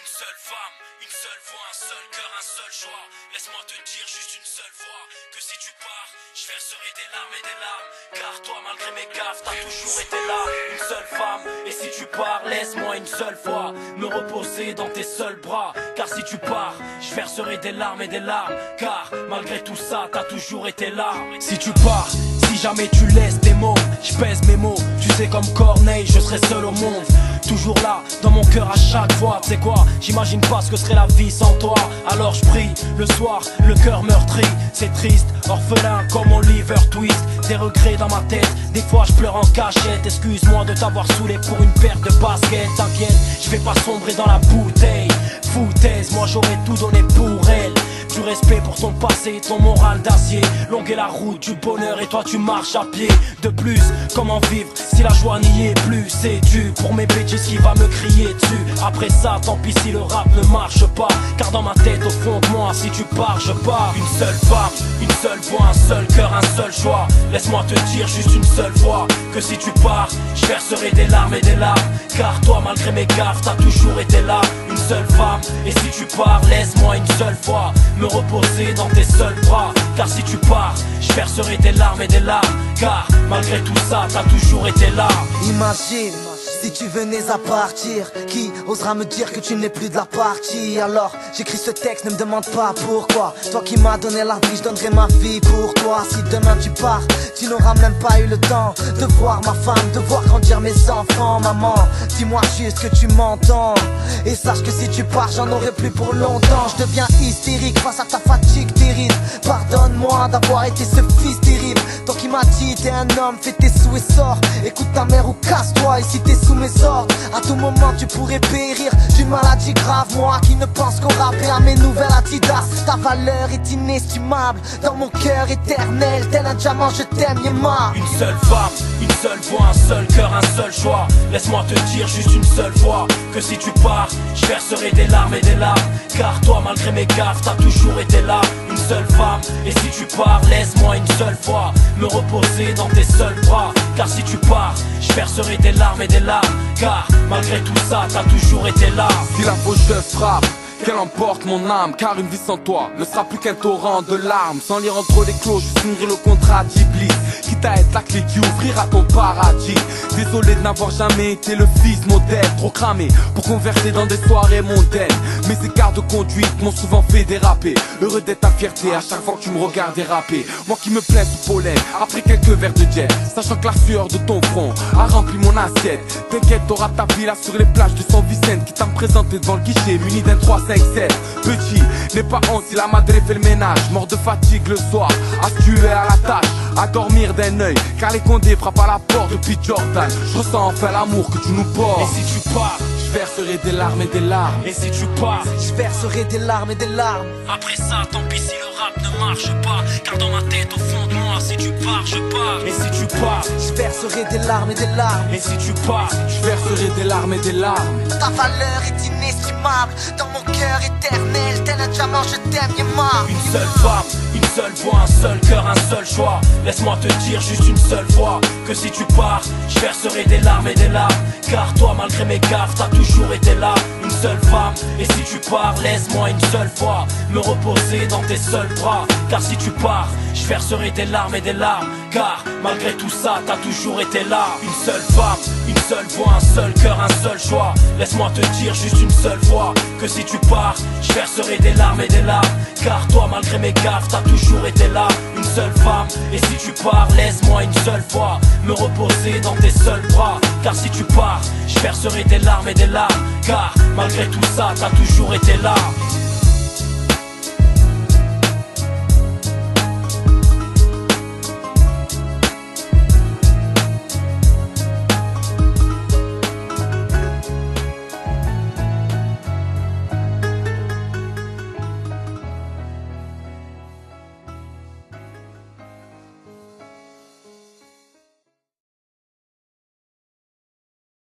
Une seule femme, une seule voix, un seul cœur, un seul choix. Laisse-moi te dire juste une seule fois que si tu pars, je verserai des larmes et des larmes. Car toi, malgré mes gaffes, t'as toujours été là. Une seule femme, et si tu pars, laisse-moi une seule fois me reposer dans tes seuls bras. Car si tu pars, je verserai des larmes et des larmes. Car malgré tout ça, t'as toujours été là. Si tu pars, si jamais tu laisses tes mots, je pèse mes mots. Tu sais comme Corneille, je serai seul au monde. Toujours là, dans mon cœur à chaque fois. Tu sais quoi, j'imagine pas ce que serait la vie sans toi. Alors je prie, le soir, le cœur meurtri. C'est triste, orphelin comme Oliver Twist. Des regrets dans ma tête, des fois je pleure en cachette. Excuse-moi de t'avoir saoulé pour une paire de baskets. T'inquiète, je vais pas sombrer dans la bouteille. Foutaise, moi j'aurais tout donné pour elle. Du respect pour ton passé, ton moral d'acier. Longue est la route du bonheur et toi tu marches à pied. De plus, comment vivre si la joie n'y est plus? C'est dû pour mes bêtises qui va me crier dessus. Après ça, tant pis si le rap ne marche pas. Car dans ma tête, au fond de moi, si tu pars, je pars. Une seule femme, une seule voix, un seul cœur, un seul choix. Laisse-moi te dire juste une seule fois que si tu pars, je verserai des larmes et des larmes. Car toi, malgré mes gaffes, t'as toujours été là. Une seule femme, et si tu pars, laisse-moi une seule fois me reposer dans tes seuls bras. Car si tu pars, je verserai des larmes et des larmes. Car malgré tout ça, t'as toujours été là. Imagine si tu venais à partir, qui osera me dire que tu n'es plus de la partie? Alors j'écris ce texte, ne me demande pas pourquoi. Toi qui m'as donné la vie, je donnerai ma vie pour toi. Si demain tu pars, tu n'auras même pas eu le temps de voir ma femme, de voir grandir mes enfants. Maman, dis-moi juste que tu m'entends. Et sache que si tu pars, j'en aurai plus pour longtemps. Je deviens hystérique face à ta fatigue terrible. Pardonne-moi d'avoir été ce fils terrible. Toi qui m'as dit t'es un homme, fais tes sous et sors. Écoute ta mère ou casse-toi. Et si t'es sous mes ordres, à tout moment tu pourrais périr d'une maladie grave. Moi qui ne pense qu'au rap et à mes nouvelles Adidas. Ta valeur est inestimable dans mon cœur éternel. Tel un diamant, je t'aime, Yéma. Une seule femme, une seule voix, un seul cœur, un seul choix. Laisse-moi te dire juste une seule fois que si tu pars, je verserai des larmes et des larmes. Car toi, malgré mes gaffes, t'as toujours été là. Une seule femme, et si tu pars, laisse-moi une seule fois me reposer dans tes seuls bras. Car si tu pars, je verserai des larmes et des larmes. Car malgré tout ça, t'as toujours été là. Si la faucheuse frappe, qu'elle emporte mon âme. Car une vie sans toi ne sera plus qu'un torrent de larmes. Sans lire entre les clos, je signerai le contrat d'Iblis, quitte à être la clé qui ouvrira ton paradis. Désolé de n'avoir jamais été le fils modèle, trop cramé pour converser dans des soirées mondaines. Mes écarts de conduite m'ont souvent fait déraper. Heureux d'être ta fierté à chaque fois que tu me regardes déraper. Moi qui me plains sous pollen, après quelques verres de jet, sachant que la sueur de ton front a rempli mon assiette. T'inquiète, t'auras ta villa sur les plages de San Vicente, qui t'a me présenté devant le guichet muni d'un 357. Petit, n'aie pas honte si la madre fait le ménage. Mort de fatigue le soir, à se tuer à la tâche, à dormir d'un œil, car les condés frappent à la porte depuis Jordan. Je ressens enfin l'amour que tu nous portes. Et si tu pars, je verserai des larmes et des larmes. et si tu pars, Je verserai des larmes et des larmes. après ça, tant pis si le rap ne marche pas. Car dans ma tête, au fond de moi, si tu pars, je pars. Et si tu pars, Je verserai des larmes et des larmes. et si tu pars, Je verserai des larmes et des larmes. Ta valeur est inestimable dans mon cœur éternel. Tel un diamant, je t'aime, Yéma. une seule femme, une seule voix, un seul cœur, un seul choix. Laisse-moi te dire juste une seule fois que si tu pars, je verserai des larmes et des larmes. Car toi, malgré mes gaffes, t'as toujours été là. Une seule femme, et si tu pars, laisse-moi une seule fois me reposer dans tes seuls bras. Car si tu pars, je verserai des larmes et des larmes. Car malgré tout ça, t'as toujours été là. Une seule femme, une seule voix, un seul cœur, un seul choix. Laisse-moi te dire juste une seule fois que si tu pars, je verserai des larmes et des larmes. Car toi, malgré mes gaffes, t'as toujours été là. Une seule femme, et si tu pars, laisse-moi une seule fois me reposer dans tes seuls bras. Car si tu pars, je verserai des larmes et des larmes. Car malgré tout ça, t'as toujours été là.